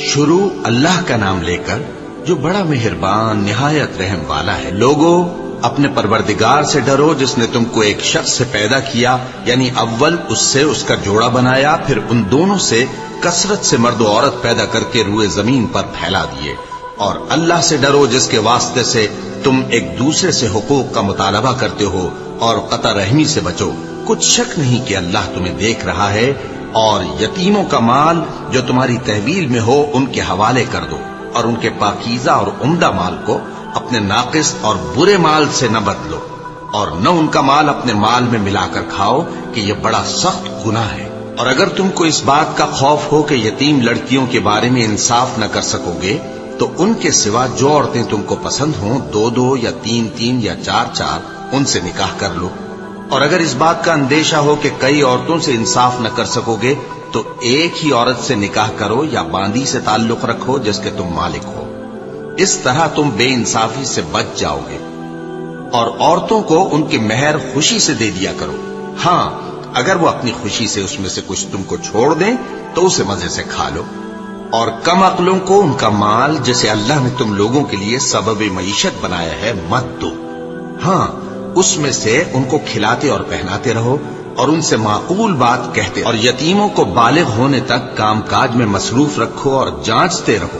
شروع اللہ کا نام لے کر جو بڑا مہربان نہایت رحم والا ہے۔ لوگوں، اپنے پروردگار سے ڈرو جس نے تم کو ایک شخص سے پیدا کیا، یعنی اول اس سے اس کا جوڑا بنایا، پھر ان دونوں سے کثرت سے مرد و عورت پیدا کر کے روئے زمین پر پھیلا دیے۔ اور اللہ سے ڈرو جس کے واسطے سے تم ایک دوسرے سے حقوق کا مطالبہ کرتے ہو، اور قطع رحمی سے بچو۔ کچھ شک نہیں کہ اللہ تمہیں دیکھ رہا ہے۔ اور یتیموں کا مال جو تمہاری تحویل میں ہو ان کے حوالے کر دو، اور ان کے پاکیزہ اور عمدہ مال کو اپنے ناقص اور برے مال سے نہ بدلو، اور نہ ان کا مال اپنے مال میں ملا کر کھاؤ کہ یہ بڑا سخت گناہ ہے۔ اور اگر تم کو اس بات کا خوف ہو کہ یتیم لڑکیوں کے بارے میں انصاف نہ کر سکو گے، تو ان کے سوا جو عورتیں تم کو پسند ہوں، 2 یا 3 یا 4 ان سے نکاح کر لو۔ اور اگر اس بات کا اندیشہ ہو کہ کئی عورتوں سے انصاف نہ کر سکو گے، تو ایک ہی عورت سے نکاح کرو یا باندی سے تعلق رکھو جس کے تم مالک ہو۔ اس طرح تم بے انصافی سے بچ جاؤ گے۔ اور عورتوں کو ان کے مہر خوشی سے دے دیا کرو۔ ہاں، اگر وہ اپنی خوشی سے اس میں سے کچھ تم کو چھوڑ دیں تو اسے مزے سے کھا لو۔ اور کم عقلوں کو ان کا مال جسے اللہ نے تم لوگوں کے لیے سبب معیشت بنایا ہے مت دو۔ ہاں، اس میں سے ان کو کھلاتے اور پہناتے رہو، اور ان سے معقول بات کہتے، اور یتیموں کو بالغ ہونے تک کام کاج میں مصروف رکھو اور جانچتے رہو۔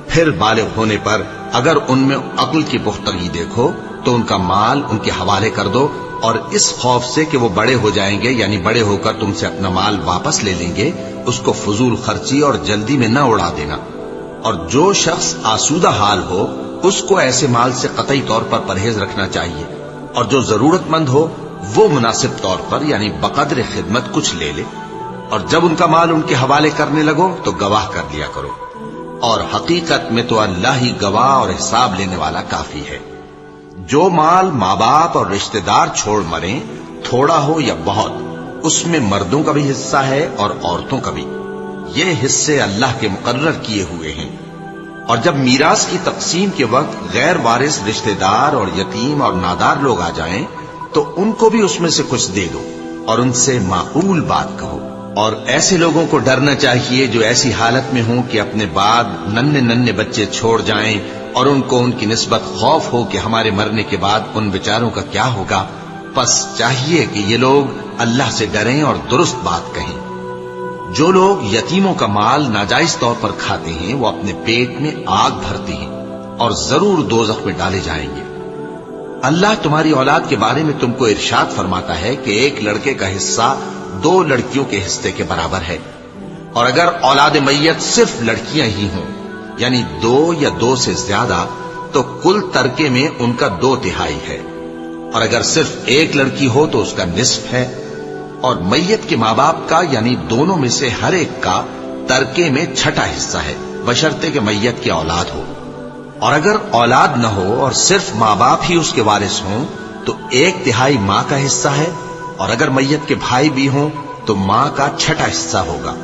پھر بالغ ہونے پر اگر ان میں عقل کی پختگی دیکھو تو ان کا مال ان کے حوالے کر دو، اور اس خوف سے کہ وہ بڑے ہو جائیں گے، یعنی بڑے ہو کر تم سے اپنا مال واپس لے لیں گے، اس کو فضول خرچی اور جلدی میں نہ اڑا دینا۔ اور جو شخص آسودہ حال ہو اس کو ایسے مال سے قطعی طور پر پرہیز رکھنا چاہیے، اور جو ضرورت مند ہو وہ مناسب طور پر یعنی بقدر خدمت کچھ لے لے۔ اور جب ان کا مال ان کے حوالے کرنے لگو تو گواہ کر لیا کرو، اور حقیقت میں تو اللہ ہی گواہ اور حساب لینے والا کافی ہے۔ جو مال ماں باپ اور رشتہ دار چھوڑ مریں، تھوڑا ہو یا بہت، اس میں مردوں کا بھی حصہ ہے اور عورتوں کا بھی۔ یہ حصے اللہ کے مقرر کیے ہوئے ہیں۔ اور جب میراث کی تقسیم کے وقت غیر وارث رشتہ دار اور یتیم اور نادار لوگ آ جائیں تو ان کو بھی اس میں سے کچھ دے دو، اور ان سے معقول بات کہو۔ اور ایسے لوگوں کو ڈرنا چاہیے جو ایسی حالت میں ہوں کہ اپنے بعد ننھے بچے چھوڑ جائیں، اور ان کو ان کی نسبت خوف ہو کہ ہمارے مرنے کے بعد ان بیچاروں کا کیا ہوگا۔ پس چاہیے کہ یہ لوگ اللہ سے ڈریں اور درست بات کہیں۔ جو لوگ یتیموں کا مال ناجائز طور پر کھاتے ہیں وہ اپنے پیٹ میں آگ بھرتے ہیں اور ضرور دوزخ میں ڈالے جائیں گے۔ اللہ تمہاری اولاد کے بارے میں تم کو ارشاد فرماتا ہے کہ ایک لڑکے کا حصہ 2 لڑکیوں کے حصے کے برابر ہے، اور اگر اولاد میت صرف لڑکیاں ہی ہوں یعنی 2 یا 2 سے زیادہ تو کل ترکے میں ان کا 2/3 ہے، اور اگر صرف ایک لڑکی ہو تو اس کا نصف ہے، اور میت کے ماں باپ کا یعنی دونوں میں سے ہر ایک کا ترکے میں 6واں حصہ ہے، بشرطے کہ میت کی اولاد ہو۔ اور اگر اولاد نہ ہو اور صرف ماں باپ ہی اس کے وارث ہوں تو 1/3 ماں کا حصہ ہے، اور اگر میت کے بھائی بھی ہوں تو ماں کا 6واں حصہ ہوگا۔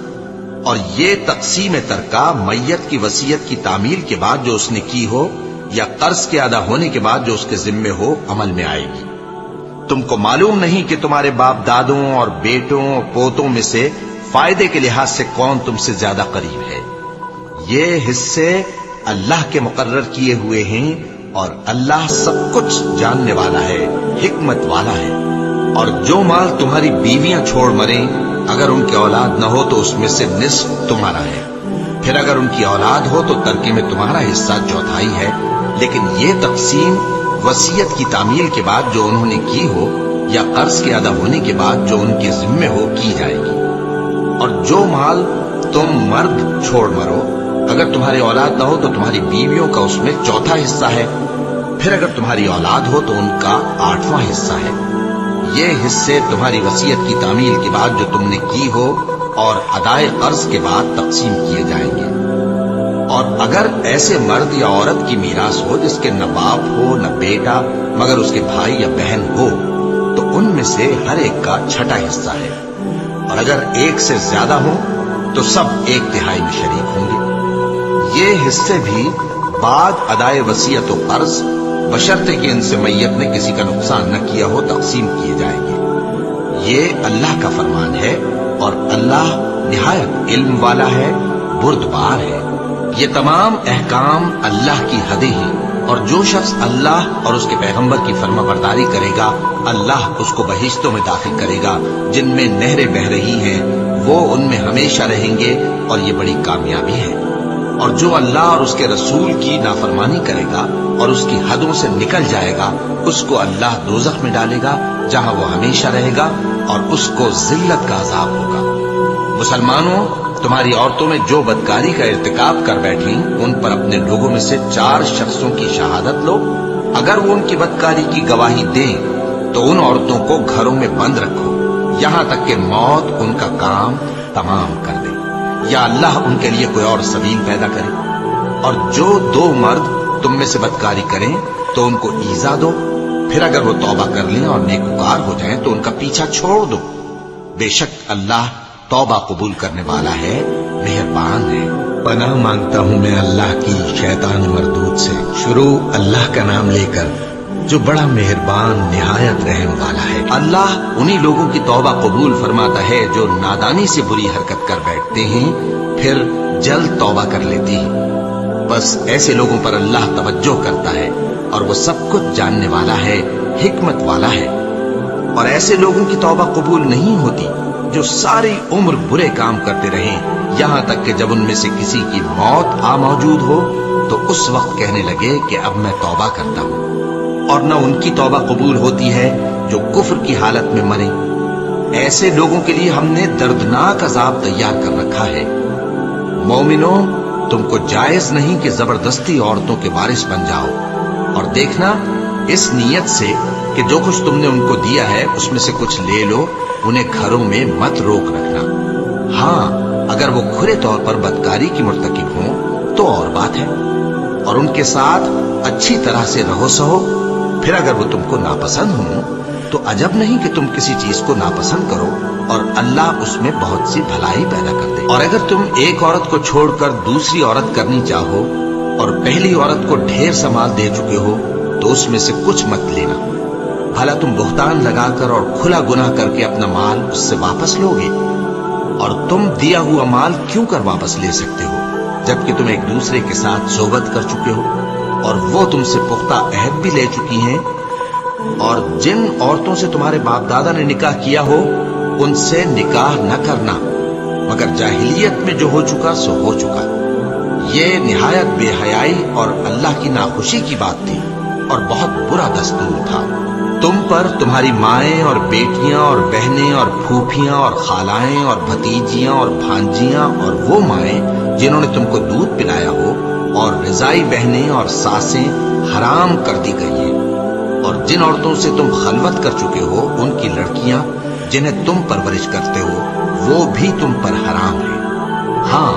اور یہ تقسیم ترکہ میت کی وصیت کی تعمیل کے بعد جو اس نے کی ہو یا قرض کے ادا ہونے کے بعد جو اس کے ذمے ہو عمل میں آئے گی۔ تم کو معلوم نہیں کہ تمہارے باپ دادوں اور بیٹوں اور پوتوں میں سے فائدے کے لحاظ سے کون تم سے زیادہ قریب ہے۔ یہ حصے اللہ کے مقرر کیے ہوئے ہیں، اور اللہ سب کچھ جاننے والا ہے، حکمت والا ہے۔ اور جو مال تمہاری بیویاں چھوڑ مریں، اگر ان کی اولاد نہ ہو تو اس میں سے نصف تمہارا ہے، پھر اگر ان کی اولاد ہو تو ترکے میں تمہارا حصہ 1/4 ہے، لیکن یہ تقسیم وصیت کی تعمیل کے بعد جو انہوں نے کی ہو یا قرض کے ادا ہونے کے بعد جو ان کے ذمے ہو کی جائے گی۔ اور جو مال تم مرد چھوڑ مرو، اگر تمہاری اولاد نہ ہو تو تمہاری بیویوں کا اس میں 4واں حصہ ہے، پھر اگر تمہاری اولاد ہو تو ان کا 8واں حصہ ہے۔ یہ حصے تمہاری وصیت کی تعمیل کے بعد جو تم نے کی ہو اور ادائے قرض کے بعد تقسیم کیے جائیں گے۔ اور اگر ایسے مرد یا عورت کی میراث ہو جس کے نہ باپ ہو نہ بیٹا مگر اس کے بھائی یا بہن ہو تو ان میں سے ہر ایک کا 6واں حصہ ہے، اور اگر ایک سے زیادہ ہو تو سب 1/3 میں شریک ہوں گے۔ یہ حصے بھی بعد ادائے وصیت و قرض بشرطے کہ ان سے میت نے کسی کا نقصان نہ کیا ہو تقسیم کیے جائیں گے۔ یہ اللہ کا فرمان ہے، اور اللہ نہایت علم والا ہے، بردبار ہے۔ یہ تمام احکام اللہ کی حدیں ہیں، اور جو شخص اللہ اور اس کے پیغمبر کی فرما برداری کرے گا اللہ اس کو بہشتوں میں داخل کرے گا جن میں نہریں بہہ رہی ہیں، وہ ان میں ہمیشہ رہیں گے، اور یہ بڑی کامیابی ہے۔ اور جو اللہ اور اس کے رسول کی نافرمانی کرے گا اور اس کی حدوں سے نکل جائے گا اس کو اللہ دوزخ میں ڈالے گا جہاں وہ ہمیشہ رہے گا، اور اس کو ذلت کا عذاب ہوگا۔ مسلمانوں، تمہاری عورتوں میں جو بدکاری کا ارتکاب کر بیٹھیں ان پر اپنے لوگوں میں سے 4 شخصوں کی شہادت لو۔ اگر وہ ان کی بدکاری کی گواہی دیں تو ان عورتوں کو گھروں میں بند رکھو یہاں تک کہ موت ان کا کام تمام کر دے، یا اللہ ان کے لیے کوئی اور سبیل پیدا کرے۔ اور جو 2 مرد تم میں سے بدکاری کریں تو ان کو ایذا دو، پھر اگر وہ توبہ کر لیں اور نیکوکار ہو جائیں تو ان کا پیچھا چھوڑ دو۔ بے شک اللہ توبہ قبول کرنے والا ہے، مہربان ہے۔ پناہ مانگتا ہوں میں اللہ کی شیطان مردود سے۔ شروع اللہ کا نام لے کر جو بڑا مہربان نہایت رحم والا ہے۔ اللہ انہی لوگوں کی توبہ قبول فرماتا ہے جو نادانی سے بری حرکت کر بیٹھتے ہیں پھر جلد توبہ کر لیتے ہیں۔ بس ایسے لوگوں پر اللہ توجہ کرتا ہے اور وہ سب کچھ جاننے والا ہے، حکمت والا ہے۔ اور ایسے لوگوں کی توبہ قبول نہیں ہوتی جو ساری عمر برے کام کرتے رہیں یہاں تک کہ جب ان میں سے کسی کی موت آ موجود ہو تو اس وقت کہنے لگے کہ اب میں توبہ کرتا ہوں۔ اور نہ ان کی توبہ قبول ہوتی ہے جو کفر کی حالت میں مرے۔ ایسے لوگوں کے لیے ہم نے دردناک عذاب تیار کر رکھا ہے۔ مومنوں، تم کو جائز نہیں کہ زبردستی عورتوں کے وارث بن جاؤ، اور دیکھنا اس نیت سے کہ جو کچھ تم نے ان کو دیا ہے اس میں سے کچھ لے لو، انہیں گھروں میں مت روک رکھنا۔ ہاں، اگر وہ کھلے طور پر بدکاری کی مرتکب ہوں تو اور بات ہے، اور ان کے ساتھ اچھی طرح سے رہو سہو۔ پھر اگر وہ تم کو ناپسند ہوں تو عجب نہیں کہ تم کسی چیز کو ناپسند کرو، اور اللہ اس میں بہت سی بھلائی پیدا کر دے۔ اور اگر تم ایک عورت کو چھوڑ کر دوسری عورت کرنی چاہو اور پہلی عورت کو ڈھیر سا مال دے چکے ہو تو اس میں سے کچھ مت لینا، بھلا تم بہتان لگا کر اور کھلا گناہ کر کے اپنا مال اس سے واپس لو گے؟ اور تم دیا ہوا مال کیوں کر واپس لے سکتے ہو جبکہ تم ایک دوسرے کے ساتھ صحبت کر چکے ہو اور وہ تم سے پختہ عہد بھی لے چکی ہیں؟ اور جن عورتوں سے تمہارے باپ دادا نے نکاح کیا ہو ان سے نکاح نہ کرنا مگر جاہلیت میں جو ہو چکا سو ہو چکا۔ یہ نہایت بے حیائی اور اللہ کی ناخوشی کی بات تھی اور بہت برا دستور تھا۔ تم پر تمہاری مائیں اور بیٹیاں اور بہنیں اور پھوپھیاں اور خالائیں اور بھتیجیاں اور بھانجیاں اور وہ مائیں جنہوں نے تم کو دودھ پلایا ہو اور رضائی بہنیں اور ساسیں حرام کر دی گئی ہیں، اور جن عورتوں سے تم خلوت کر چکے ہو ان کی لڑکیاں جنہیں تم پرورش کرتے ہو وہ بھی تم پر حرام ہیں۔ ہاں،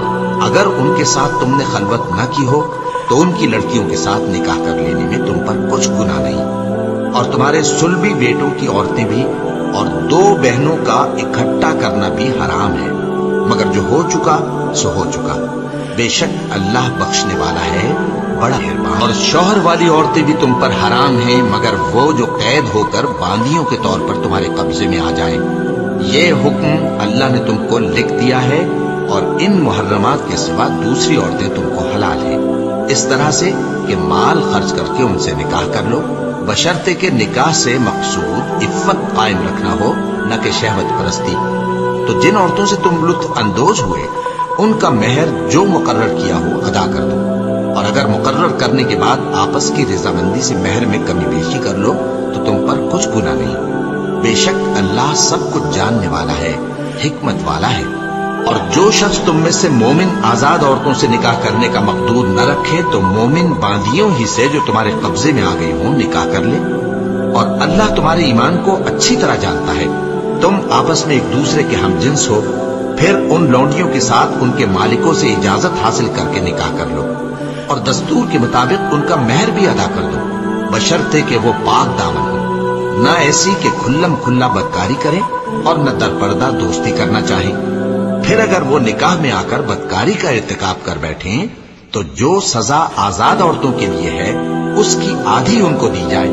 اگر ان کے ساتھ تم نے خلوت نہ کی ہو تو ان کی لڑکیوں کے ساتھ نکاح کر لینے میں تم پر کچھ گناہ نہیں، اور تمہارے صلبی بیٹوں کی عورتیں بھی اور 2 بہنوں کا اکٹھا کرنا بھی حرام ہے، مگر جو ہو چکا سو ہو چکا۔ بے شک اللہ بخشنے والا ہے، بڑا مہربان۔ اور شوہر والی عورتیں بھی تم پر حرام ہیں مگر وہ جو قید ہو کر باندیوں کے طور پر تمہارے قبضے میں آ جائیں۔ یہ حکم اللہ نے تم کو لکھ دیا ہے، اور ان محرمات کے سوا دوسری عورتیں تم کو حلال ہیں، اس طرح سے کہ مال خرچ کر کے ان سے نکاح کر لو، بشرطے کہ نکاح سے مقصود عفت قائم رکھنا ہو نہ کہ شہوت پرستی۔ تو جن عورتوں سے تم لطف اندوز ہوئے ان کا مہر جو مقرر کیا ہو ادا کر دو، اور اگر مقرر کرنے کے بعد آپس کی رضامندی سے مہر میں کمی بیشی کر لو تو تم پر کچھ گناہ نہیں۔ بے شک اللہ سب کچھ جاننے والا ہے، حکمت والا ہے۔ اور جو شخص تم میں سے مومن آزاد عورتوں سے نکاح کرنے کا مقدور نہ رکھے تو مومن باندیوں ہی سے جو تمہارے قبضے میں آ گئی ہوں نکاح کر لے، اور اللہ تمہارے ایمان کو اچھی طرح جانتا ہے۔ تم آپس میں ایک دوسرے کے ہم جنس ہو، پھر ان لونڈیوں کے ساتھ ان کے مالکوں سے اجازت حاصل کر کے نکاح کر لو، اور دستور کے مطابق ان کا مہر بھی ادا کر دو، بشرطے کہ وہ پاک دامن ہو، نہ ایسی کہ کھلم کھلا بدکاری کریں اور نہ درپردہ دوستی کرنا چاہیں۔ پھر اگر وہ نکاح میں آ کر بدکاری کا ارتکاب کر بیٹھیں تو جو سزا آزاد عورتوں کے لیے ہے اس کی آدھی ان کو دی جائے۔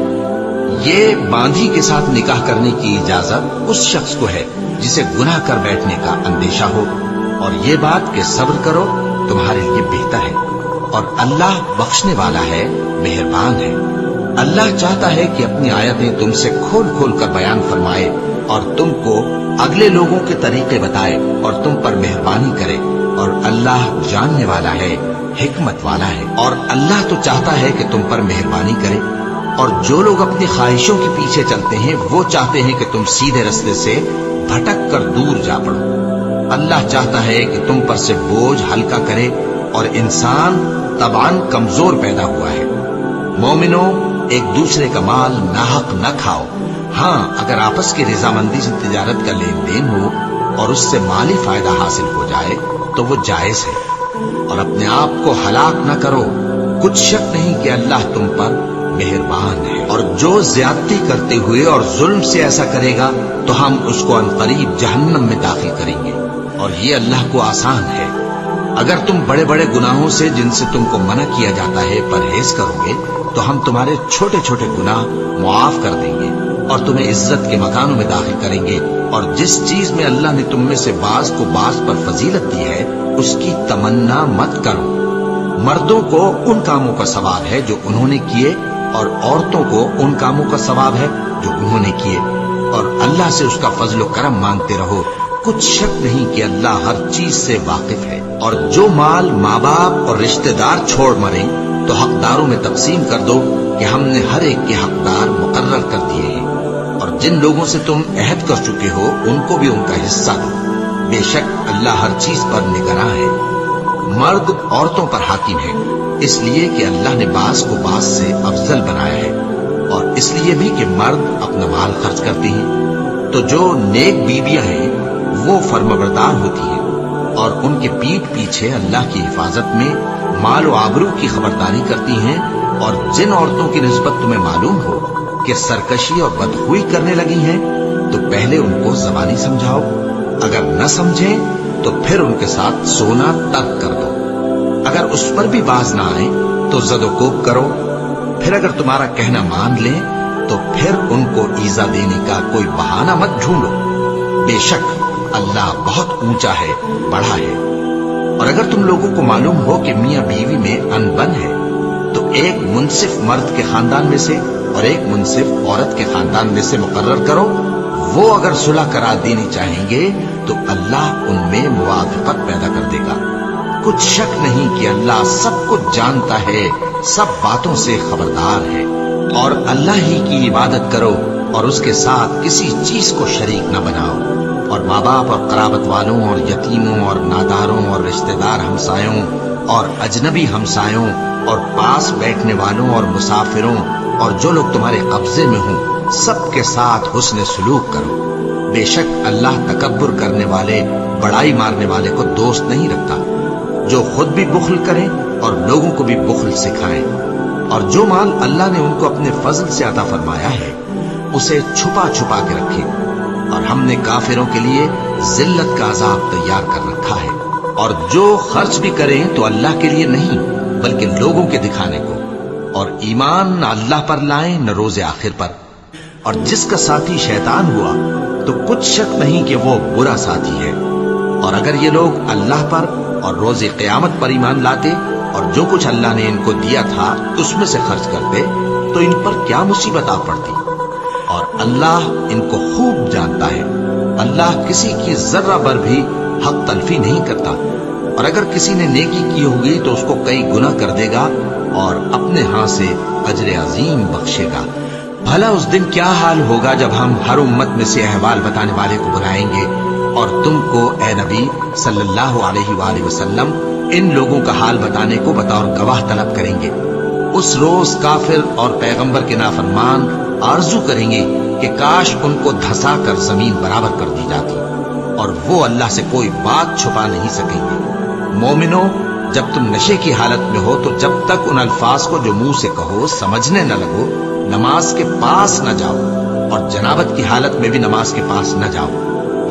یہ باندھی کے ساتھ نکاح کرنے کی اجازت اس شخص کو ہے جسے گناہ کر بیٹھنے کا اندیشہ ہو، اور یہ بات کہ صبر کرو تمہارے لیے بہتر ہے۔ اور اللہ بخشنے والا ہے، مہربان ہے۔ اللہ چاہتا ہے کہ اپنی آیتیں تم سے کھول کھول کر بیان فرمائے اور تم کو اگلے لوگوں کے طریقے بتائے اور تم پر مہربانی کرے، اور اللہ جاننے والا ہے، حکمت والا ہے۔ اور اللہ تو چاہتا ہے کہ تم پر مہربانی کرے، اور جو لوگ اپنی خواہشوں کے پیچھے چلتے ہیں وہ چاہتے ہیں کہ تم سیدھے رستے سے بھٹک کر دور جا پڑو۔ اللہ چاہتا ہے کہ تم پر سے بوجھ ہلکا کرے، اور انسان طبعاً کمزور پیدا ہوا ہے۔ مومنوں، ایک دوسرے کا مال ناحق نہ کھاؤ۔ ہاں، اگر آپس کی رضامندی سے تجارت کا لین دین ہو اور اس سے مالی فائدہ حاصل ہو جائے تو وہ جائز ہے، اور اپنے آپ کو ہلاک نہ کرو، کچھ شک نہیں کہ اللہ تم پر مہربان ہے۔ اور جو زیادتی کرتے ہوئے اور ظلم سے ایسا کرے گا تو ہم اس کو عنقریب جہنم میں داخل کریں گے، اور یہ اللہ کو آسان ہے۔ اگر تم بڑے بڑے گناہوں سے جن سے تم کو منع کیا جاتا ہے پرہیز کرو گے تو ہم تمہارے چھوٹے چھوٹے گناہ معاف کر دیں گے اور تمہیں عزت کے مکانوں میں داخل کریں گے۔ اور جس چیز میں اللہ نے تم میں سے بعض کو بعض پر فضیلت دی ہے اس کی تمنا مت کرو۔ مردوں کو ان کاموں کا ثواب ہے جو انہوں نے کیے، اور عورتوں کو ان کاموں کا ثواب ہے جو انہوں نے کیے، اور اللہ سے اس کا فضل و کرم مانگتے رہو، کچھ شک نہیں کہ اللہ ہر چیز سے واقف ہے۔ اور جو مال ماں باپ اور رشتہ دار چھوڑ مریں تو حقداروں میں تقسیم کر دو کہ ہم نے ہر ایک کے حقدار مقرر کر دیے ہیں، اور جن لوگوں سے تم عہد کر چکے ہو ان کو بھی ان کا حصہ دو، بے شک اللہ ہر چیز پر نگراں ہے۔ مرد عورتوں پر حاکم ہے، اس لیے کہ اللہ نے بعض کو بعض سے افضل بنایا ہے، اور اس لیے بھی کہ مرد اپنا مال خرچ کرتے ہیں۔ تو جو نیک بیویاں ہیں وہ فرمانبردار ہوتی ہیں، اور ان کے پیٹھ پیچھے اللہ کی حفاظت میں مال و آبرو کی خبرداری کرتی ہیں۔ اور جن عورتوں کی نسبت تمہیں معلوم ہو کہ سرکشی اور بدخوئی کرنے لگی ہیں تو پہلے ان کو زبانی سمجھاؤ، اگر نہ سمجھیں تو پھر ان کے ساتھ سونا ترک کر دو۔ اگر اس پر بھی باز نہ آئیں تو زد و کوب کرو، پھر اگر تمہارا کہنا مان لیں تو پھر ان کو ایذا دینے کا کوئی بہانہ مت ڈھونڈو، بے شک اللہ بہت اونچا ہے، بڑا ہے۔ اور اگر تم لوگوں کو معلوم ہو کہ میاں بیوی میں انبن ہے تو ایک منصف مرد کے خاندان میں سے اور ایک منصف عورت کے خاندان میں سے مقرر کرو، وہ اگر صلح کرا دینی چاہیں گے تو اللہ ان میں موافقت پیدا کر دے گا۔ کچھ شک نہیں کہ اللہ سب کچھ جانتا ہے، سب باتوں سے خبردار ہے۔ اور اللہ ہی کی عبادت کرو اور اس کے ساتھ کسی چیز کو شریک نہ بناؤ، اور ماں باپ اور قرابت والوں اور یتیموں اور ناداروں اور رشتہ دار ہمسایوں اور اجنبی ہمسایوں اور پاس بیٹھنے والوں اور مسافروں اور جو لوگ تمہارے قبضے میں ہوں سب کے ساتھ حسن سلوک کرو، بے شک اللہ تکبر کرنے والے، بڑائی مارنے والے کو دوست نہیں رکھتا۔ جو خود بھی بخل کریں اور لوگوں کو بھی بخل سکھائیں، اور جو مال اللہ نے ان کو اپنے فضل سے عطا فرمایا ہے اسے چھپا چھپا کے رکھیں، اور ہم نے کافروں کے لیے ذلت کا عذاب تیار کر رکھا ہے۔ اور جو خرچ بھی کریں تو اللہ کے لیے نہیں بلکہ لوگوں کے دکھانے کو، اور ایمان نہ اللہ پر لائیں نہ روز آخر پر۔ اور جس کا ساتھی شیطان ہوا تو کچھ شک نہیں کہ وہ برا ساتھی ہے۔ اور اگر یہ لوگ اللہ پر اور روز قیامت پر ایمان لاتے اور جو کچھ اللہ نے ان کو دیا تھا اس میں سے خرچ کرتے تو ان پر کیا مصیبت آ پڑتی۔ اور اللہ ان کو خوب جانتا ہے، اللہ کسی کی ذرہ بر بھی حق تلفی نہیں کرتا، اور اگر کسی نے نیکی کی ہوگی تو اس کو کئی گنا کر دے گا اور اپنے ہاں سے اجر عظیم بخشے گا۔ بھلا اس دن کیا حال ہوگا جب ہم ہر امت میں سے احوال بتانے والے کو بلائیں گے اور تم کو اے نبی صلی اللہ علیہ وآلہ وسلم ان لوگوں کا حال بتانے کو بطور گواہ طلب کریں گے۔ اس روز کافر اور پیغمبر کے نافرمان آرزو کریں گے کہ کاش ان کو دھسا کر زمین برابر کر دی جاتی، اور وہ اللہ سے کوئی بات چھپا نہیں سکیں گے۔ مومنو، جب تم نشے کی حالت میں ہو تو جب تک ان الفاظ کو جو منہ سے کہو سمجھنے نہ لگو نماز کے پاس نہ جاؤ، اور جنابت کی حالت میں بھی نماز کے پاس نہ جاؤ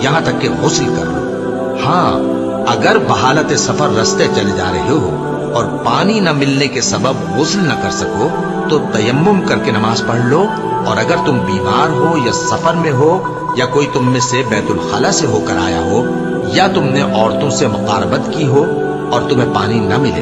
یہاں تک کہ غسل کر لو۔ ہاں، اگر بحالت سفر رستے چلے جا رہے ہو اور پانی نہ ملنے کے سبب غسل نہ کر سکو تو تیمم کر کے نماز پڑھ لو، اور اگر تم بیمار ہو یا سفر میں ہو یا کوئی تم میں سے بیت الخلا سے ہو کر آیا ہو یا تم نے عورتوں سے مقاربت کی ہو اور تمہیں پانی نہ ملے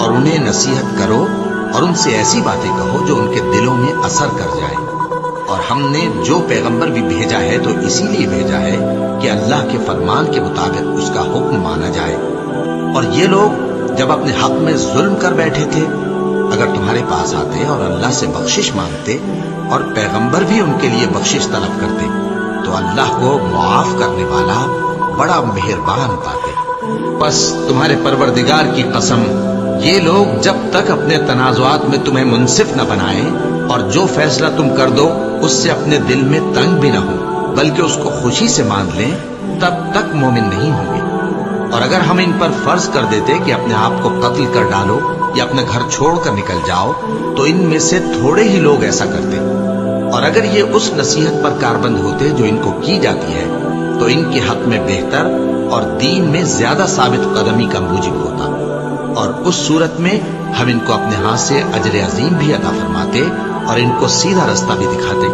اور انہیں نصیحت کرو اور ان سے ایسی باتیں کہو جو ان کے دلوں میں اثر کر جائے۔ اور ہم نے جو پیغمبر بھی بھیجا ہے تو اسی لیے بھیجا ہے کہ اللہ کے فرمان کے مطابق اس کا حکم مانا جائے۔ اور یہ لوگ جب اپنے حق میں ظلم کر بیٹھے تھے، اگر تمہارے پاس آتے اور اللہ سے بخشش مانگتے اور پیغمبر بھی ان کے لیے بخشش طلب کرتے تو اللہ کو معاف کرنے والا بڑا مہربان پاتے۔ بس تمہارے پروردگار کی قسم، یہ لوگ جب تک اپنے تنازعات میں تمہیں منصف نہ بنائیں اور جو فیصلہ تم کر دو اس سے اپنے دل میں تنگ بھی نہ ہو بلکہ اس کو خوشی سے مان لیں، تب تک مومن نہیں ہوں گے۔ اور اگر ہم ان پر فرض کر دیتے کہ اپنے آپ کو قتل کر ڈالو یا اپنا گھر چھوڑ کر نکل جاؤ تو ان میں سے تھوڑے ہی لوگ ایسا کرتے۔ اور اگر یہ اس نصیحت پر کاربند ہوتے جو ان کو کی جاتی ہے تو ان کے حق میں بہتر اور دین میں زیادہ ثابت قدمی کا موجب ہوتا، اور اس صورت میں ہم ان کو اپنے ہاتھ سے اجر عظیم بھی عطا فرماتے اور ان کو سیدھا رستہ بھی دکھاتے۔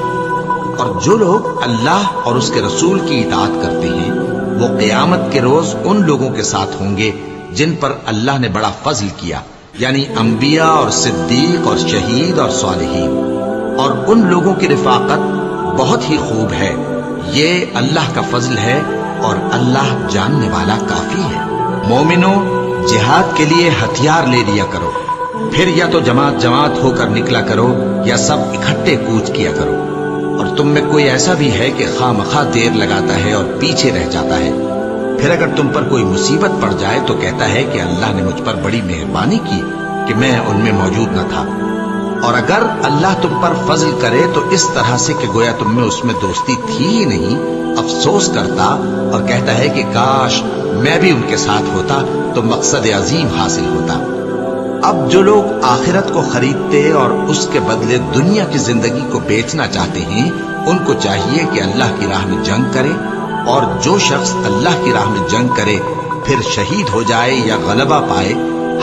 اور جو لوگ اللہ اور اس کے رسول کی اطاعت کرتے ہیں وہ قیامت کے روز ان لوگوں کے ساتھ ہوں گے جن پر اللہ نے بڑا فضل کیا، یعنی انبیاء اور صدیق اور شہید اور صالحین، اور ان لوگوں کی رفاقت بہت ہی خوب ہے۔ یہ اللہ کا فضل ہے اور اللہ جاننے والا کافی ہے۔ مومنوں، جہاد کے لیے ہتھیار لے لیا کرو، پھر یا تو جماعت جماعت ہو کر نکلا کرو یا سب اکٹھے کوچ کیا کرو۔ اور تم میں کوئی ایسا بھی ہے کہ خواہ مخواہ دیر لگاتا ہے اور پیچھے رہ جاتا ہے، پھر اگر تم پر کوئی مصیبت پڑ جائے تو کہتا ہے کہ اللہ نے مجھ پر بڑی مہربانی کی کہ میں ان میں موجود نہ تھا۔ اور اگر اللہ تم پر فضل کرے تو اس طرح سے کہ گویا تم میں اس میں دوستی تھی ہی نہیں، افسوس کرتا اور کہتا ہے کہ کاش میں بھی ان کے ساتھ ہوتا تو مقصد عظیم حاصل ہوتا۔ اب جو لوگ آخرت کو خریدتے اور اس کے بدلے دنیا کی زندگی کو بیچنا چاہتے ہیں ان کو چاہیے کہ اللہ کی راہ میں جنگ کرے، اور جو شخص اللہ کی راہ میں جنگ کرے پھر شہید ہو جائے یا غلبہ پائے